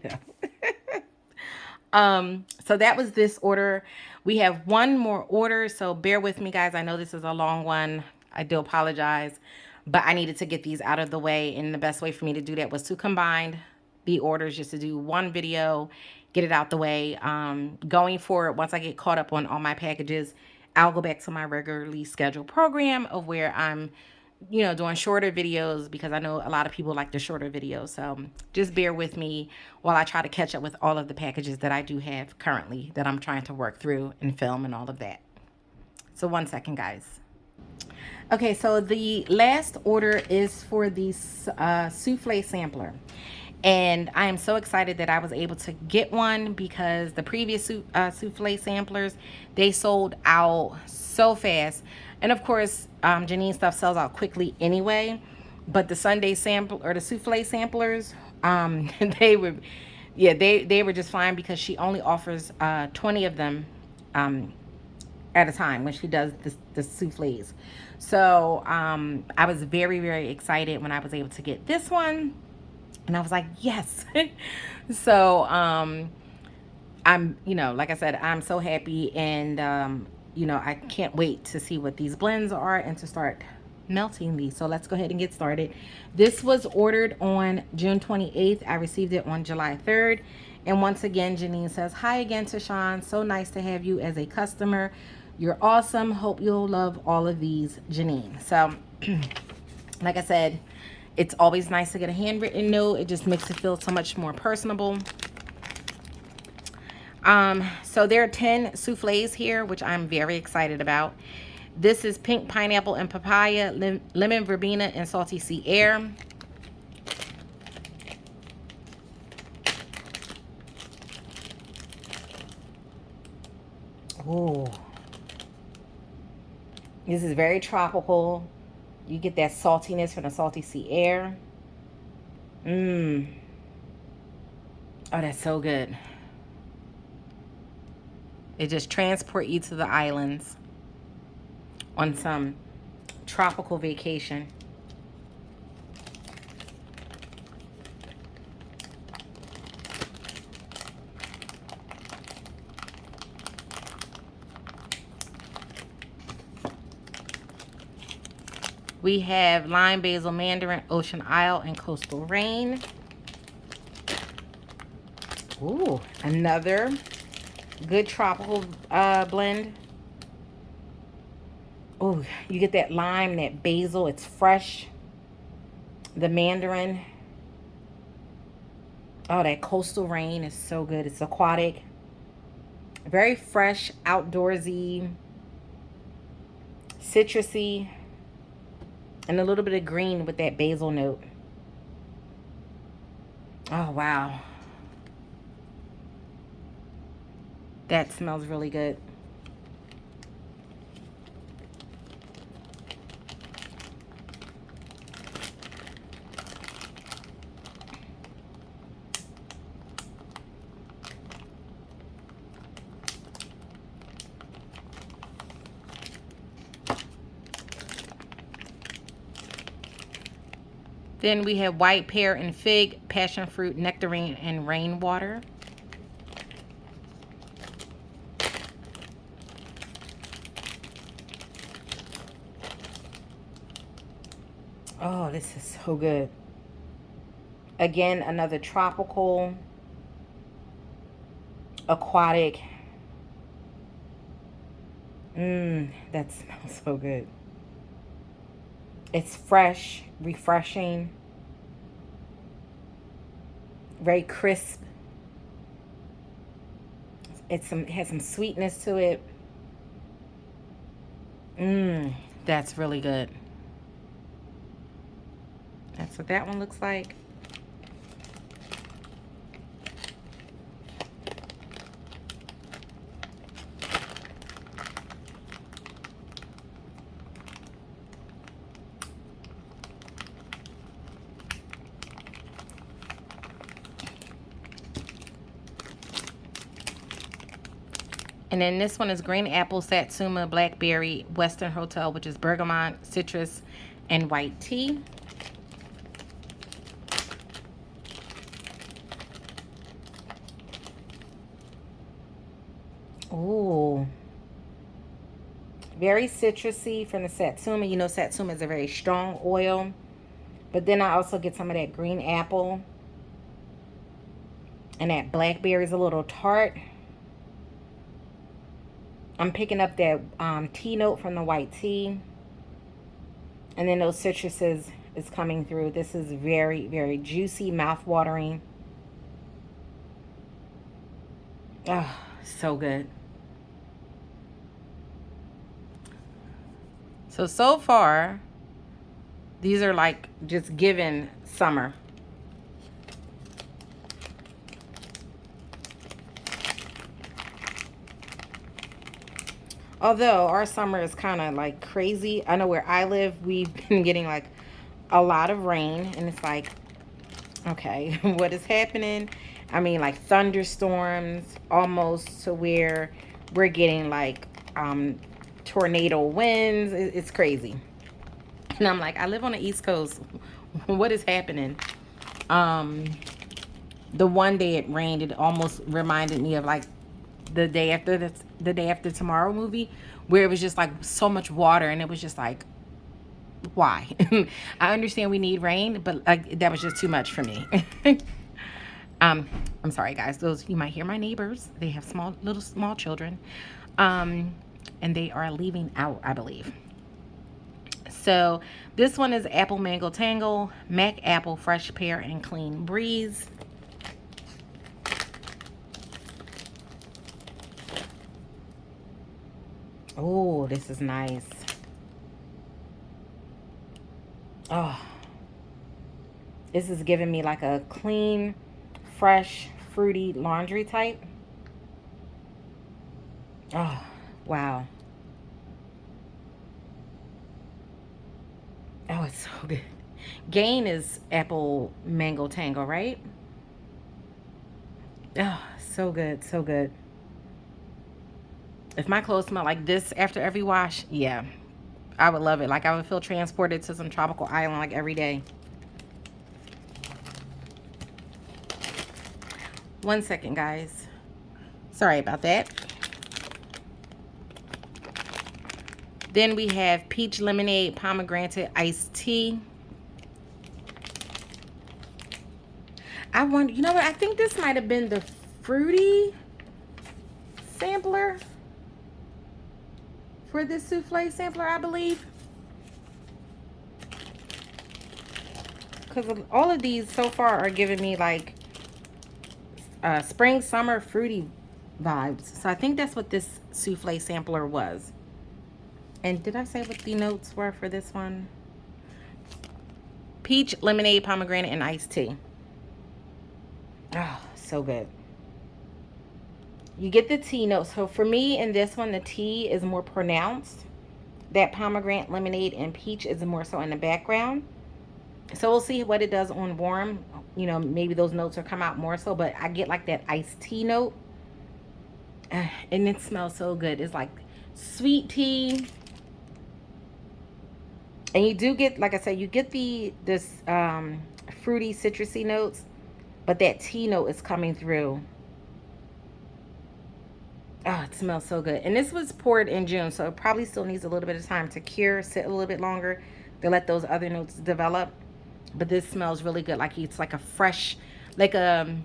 know. So that was this order. We have one more order, so bear with me, guys. I know this is a long one. I do apologize, but I needed to get these out of the way, and the best way for me to do that was to combine the orders, just to do one video, get it out the way. Going forward, once I get caught up on all my packages, I'll go back to my regularly scheduled program of where I'm, doing shorter videos, because I know a lot of people like the shorter videos. So just bear with me while I try to catch up with all of the packages that I do have currently that I'm trying to work through and film and all of that. So 1 second, guys. Okay, so the last order is for the souffle sampler. And I am so excited that I was able to get one, because the previous souffle samplers, they sold out so fast. And of course, Janine's stuff sells out quickly anyway. But the Sunday sample, or the souffle samplers, they were, yeah, they were just fine, because she only offers 20 of them at a time when she does the souffles. So I was very, very excited when I was able to get this one. And I was like, yes. So I'm, like I said, I'm so happy. And, I can't wait to see what these blends are and to start melting these. So let's go ahead and get started. This was ordered on June 28th. I received it on July 3rd. And once again, Janine says, hi again, Tashawn. So nice to have you as a customer. You're awesome. Hope you'll love all of these, Janine. So like I said, it's always nice to get a handwritten note. It just makes it feel so much more personable. So there are 10 souffles here, which I'm very excited about. This is pink pineapple and papaya, lemon verbena, and salty sea air. Ooh. This is very tropical. You get that saltiness from the salty sea air. Mmm. Oh, that's so good. It just transports you to the islands on some tropical vacation. We have lime, basil, mandarin, ocean isle, and coastal rain. Ooh, another good tropical blend. Oh, you get that lime, that basil. It's fresh. The mandarin. Oh, that coastal rain is so good. It's aquatic. Very fresh, outdoorsy, citrusy, and a little bit of green with that basil note. Oh, wow. That smells really good. Then we have white pear and fig, passion fruit, nectarine, and rainwater. Oh, this is so good. Again, another tropical, aquatic. That smells so good. It's fresh, refreshing, very crisp. It has some sweetness to it. That's really good. That's what that one looks like. And then this one is green apple, satsuma, blackberry, Western Hotel, which is bergamot, citrus, and white tea. Ooh. Very citrusy from the satsuma. You know, satsuma is a very strong oil. But then I also get some of that green apple. And that blackberry is a little tart. I'm picking up that tea note from the white tea. And then those citruses is coming through. This is very, very juicy, mouth-watering. Oh, so good. So far, these are like just given summer. Although our summer is kind of like crazy. I know where I live, we've been getting like a lot of rain. And it's like, okay, what is happening? I mean, like thunderstorms, almost to where we're getting like tornado winds. It's crazy. And I'm like, I live on the East Coast. What is happening? The one day it rained, it almost reminded me of like the day after tomorrow movie, where it was just like so much water, and it was just like, why? I understand we need rain, but like that was just too much for me. I'm sorry guys, those, you might hear my neighbors. They have small children, and they are leaving out, I believe. So this one is apple mango tangle, mac apple, fresh pear, and clean breeze. Oh, this is nice. Oh, this is giving me like a clean, fresh, fruity laundry type. Oh, wow. Oh, it's so good. Gain is apple mango tango, right? Oh, so good, so good. If my clothes smell like this after every wash, yeah, I would love it. Like I would feel transported to some tropical island like every day. 1 second, guys. Sorry about that. Then we have peach lemonade, pomegranate iced tea. I wonder, you know what? I think this might have been the fruity sampler for this souffle sampler, I believe. Because all of these so far are giving me like spring, summer, fruity vibes. So I think that's what this souffle sampler was. And did I say what the notes were for this one? Peach, lemonade, pomegranate, and iced tea. Oh, so good. You get the tea note. So for me in this one, the tea is more pronounced. That pomegranate, lemonade, and peach is more so in the background. So we'll see what it does on warm. You know, maybe those notes will come out more so. But I get like that iced tea note. And it smells so good. It's like sweet tea. And you do get, like I said, you get this fruity, citrusy notes, but that tea note is coming through. Oh, it smells so good. And this was poured in June, so it probably still needs a little bit of time to cure, sit a little bit longer to let those other notes develop. But this smells really good. Like it's like a fresh, like a,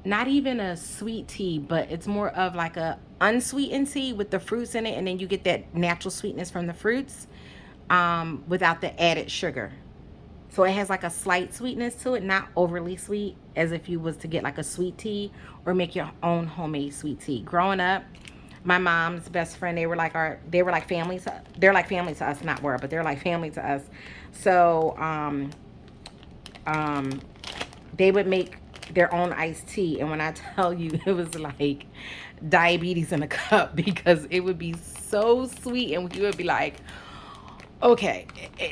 not even a sweet tea, but it's more of like a unsweetened tea with the fruits in it. And then you get that natural sweetness from the fruits without the added sugar. So it has like a slight sweetness to it, not overly sweet, as if you was to get like a sweet tea or make your own homemade sweet tea. Growing up, my mom's best friend, they were like family to, they're like family to us, not were, but they're like family to us. So they would make their own iced tea, and when I tell you, it was like diabetes in a cup, because it would be so sweet, and you would be like, okay,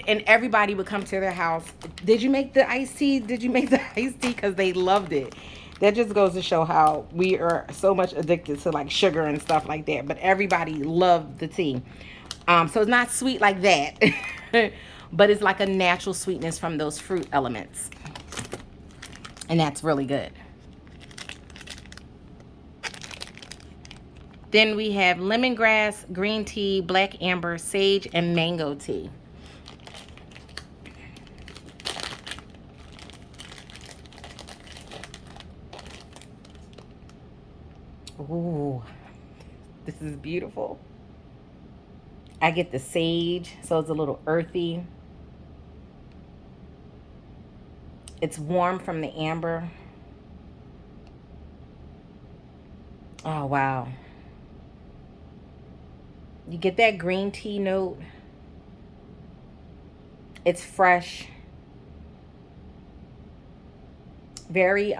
and everybody would come to their house. Did you make the iced tea? Did you make the iced tea? Because they loved it. That just goes to show how we are so much addicted to like sugar and stuff like that. But everybody loved the tea. So it's not sweet like that, but it's like a natural sweetness from those fruit elements, and that's really good. Then we have lemongrass, green tea, black amber, sage, and mango tea. Ooh, this is beautiful. I get the sage, so it's a little earthy. It's warm from the amber. Oh, wow. You get that green tea note. It's fresh. Very,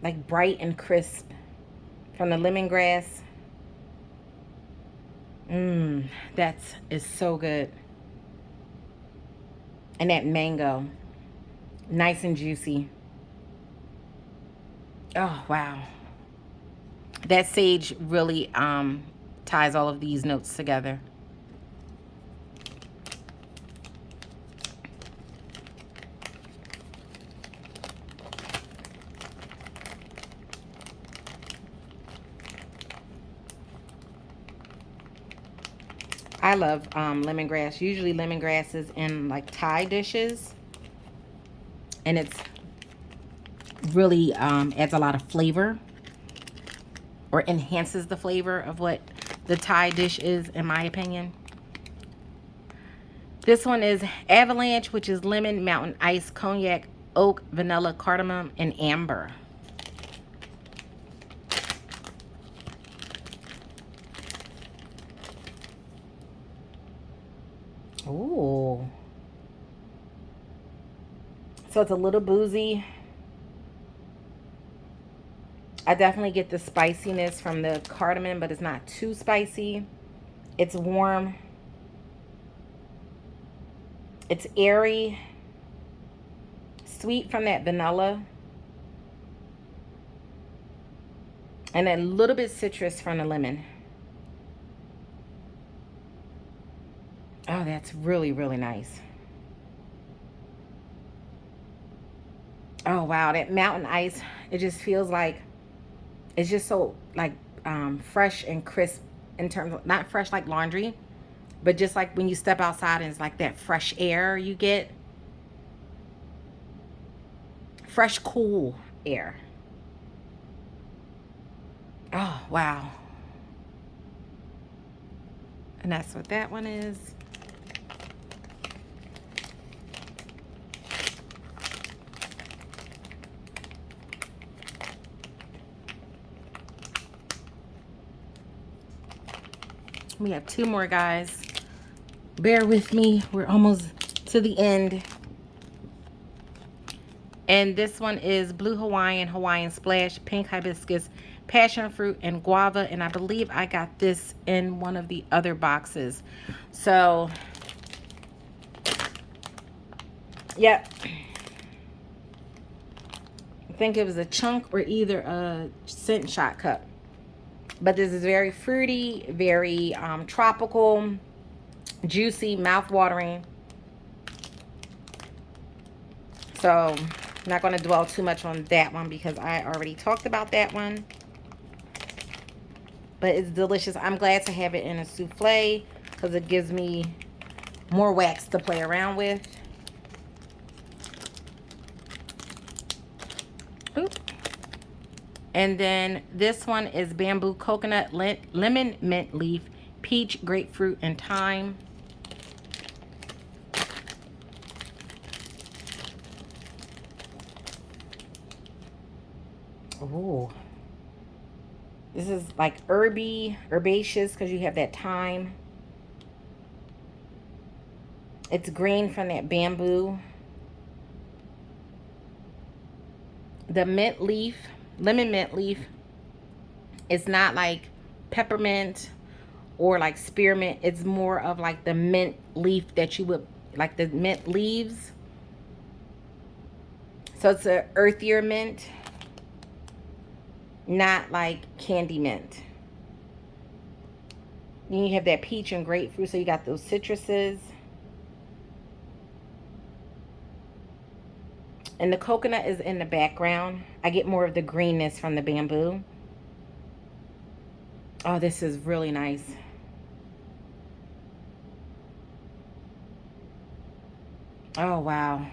like bright and crisp from the lemongrass. That is so good. And that mango, nice and juicy. Oh, wow. That sage really ties all of these notes together. I love lemongrass. Usually lemongrass is in like Thai dishes, and it's really adds a lot of flavor, or enhances the flavor of what the Thai dish is, in my opinion. This one is Avalanche, which is lemon, mountain ice, cognac, oak, vanilla, cardamom, and amber. Ooh. So it's a little boozy. I definitely get the spiciness from the cardamom, but it's not too spicy. It's warm. It's airy. Sweet from that vanilla. And a little bit citrus from the lemon. Oh, that's really, really nice. Oh, wow. That mountain ice, it just feels like, it's just so like fresh and crisp, in terms of, not fresh like laundry, but just like when you step outside and it's like that fresh air you get. Fresh, cool air. Oh, wow. And that's what that one is. We have two more, guys. Bear with me. We're almost to the end. And this one is Blue Hawaiian, Hawaiian Splash, Pink Hibiscus, Passion Fruit, and Guava. And I believe I got this in one of the other boxes. So, yep. I think it was a chunk or either a scent shot cup. But this is very fruity, very tropical, juicy, mouth-watering. So I'm not going to dwell too much on that one because I already talked about that one. But it's delicious. I'm glad to have it in a souffle because it gives me more wax to play around with. Oop. And then this one is bamboo coconut, lemon mint leaf, peach, grapefruit, and thyme. Ooh. This is like herbaceous because you have that thyme. It's green from that bamboo. The mint leaf, lemon mint leaf, is not like peppermint or like spearmint. It's more of like the mint leaf that you would, like the mint leaves. So it's a earthier mint, not like candy mint. Then you have that peach and grapefruit, so you got those citruses. And the coconut is in the background. I get more of the greenness from the bamboo. Oh, this is really nice. Oh, wow.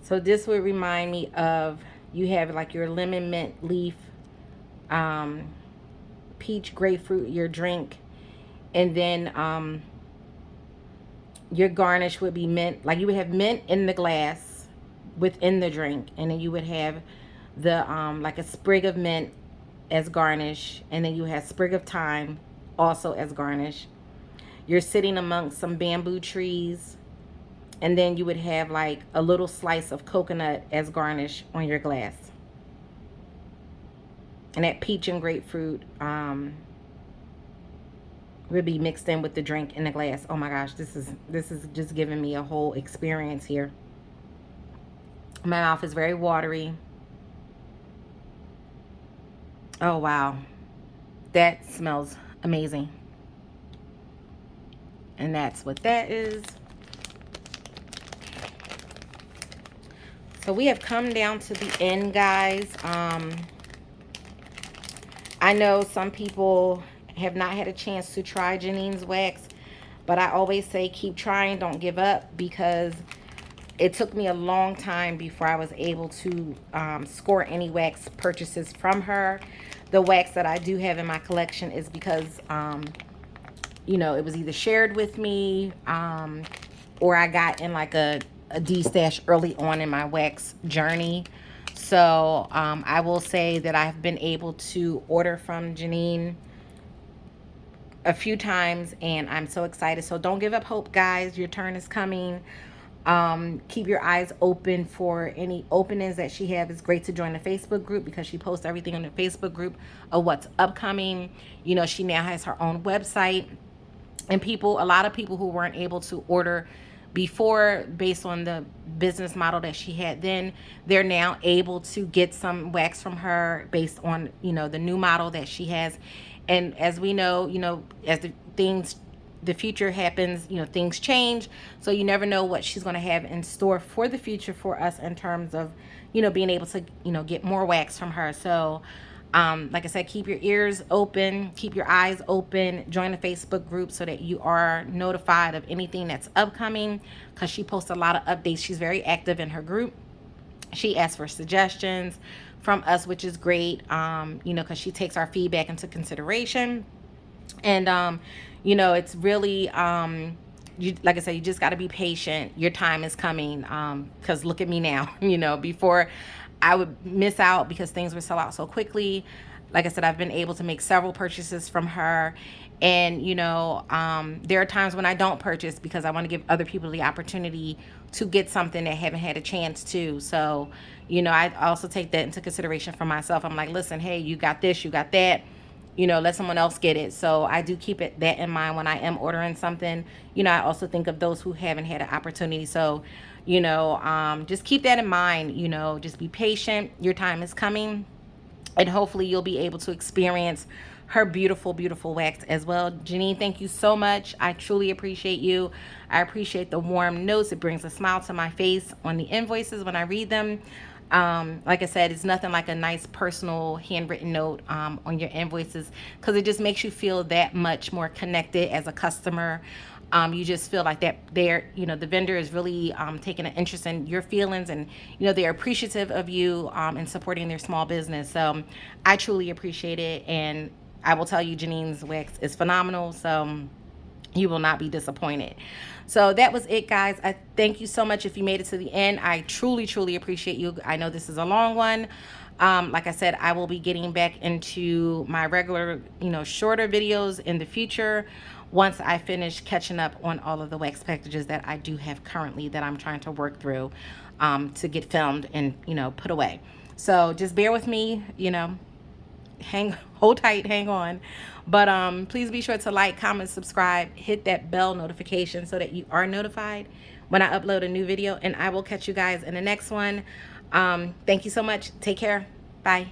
So this would remind me of, you have like your lemon mint leaf, peach grapefruit, your drink, and then your garnish would be mint. Like you would have mint in the glass within the drink, and then you would have the like a sprig of mint as garnish, and then you have sprig of thyme also as garnish. You're sitting amongst some bamboo trees, and then you would have like a little slice of coconut as garnish on your glass. And that peach and grapefruit would be mixed in with the drink in the glass. Oh my gosh, this is just giving me a whole experience here. My mouth is very watery. Oh wow, that smells amazing. And that's what that is. So we have come down to the end, guys. I know some people have not had a chance to try Janine's wax, but I always say keep trying, don't give up, because it took me a long time before I was able to score any wax purchases from her. The wax that I do have in my collection is because you know, it was either shared with me or I got in like a D-stash early on in my wax journey. So I will say that I've been able to order from Janine a few times, and I'm so excited. So don't give up hope, guys. Your turn is coming. Keep your eyes open for any openings that she has. It's great to join the Facebook group because she posts everything on the Facebook group of what's upcoming. You know, she now has her own website, and a lot of people who weren't able to order before based on the business model that she had then, they're now able to get some wax from her based on, you know, the new model that she has. And as we know, you know, as the future happens, you know, things change. So you never know what she's going to have in store for the future for us in terms of, you know, being able to, you know, get more wax from her. So like I said, keep your ears open, keep your eyes open, join the Facebook group so that you are notified of anything that's upcoming, because she posts a lot of updates. She's very active in her group. She asks for suggestions from us, which is great, you know, because she takes our feedback into consideration. And you know, it's really like I said, you just got to be patient. Your time is coming, because look at me now. You know, before I would miss out because things would sell out so quickly. Like I said, I've been able to make several purchases from her. And, you know, there are times when I don't purchase because I want to give other people the opportunity to get something that haven't had a chance to. So, you know, I also take that into consideration for myself. I'm like, listen, hey, you got this, you got that. let someone else get it. So I do keep that in mind when I am ordering something. I also think of those who haven't had an opportunity. So, just keep that in mind. Just be patient. Your time is coming, and hopefully you'll be able to experience her beautiful, beautiful wax as well. Janine, thank you so much. I truly appreciate you. I appreciate the warm notes. It brings a smile to my face on the invoices when I read them. Like I said, it's nothing like a nice personal handwritten note on your invoices, because it just makes you feel that much more connected as a customer. You just feel like that the vendor is really taking an interest in your feelings, and they're appreciative of you and supporting their small business. So I truly appreciate it, and I will tell you, Janine's wax is phenomenal. So you will not be disappointed. So that was it, guys. I thank you so much if you made it to the end. I truly, truly appreciate you. I know this is a long one. Like I said, I will be getting back into my regular, shorter videos in the future once I finish catching up on all of the wax packages that I do have currently that I'm trying to work through to get filmed and, put away. So just bear with me, hold tight, hang on. But please be sure to like, comment, subscribe, hit that bell notification so that you are notified when I upload a new video, and I will catch you guys in the next one. Thank you so much. Take care. Bye.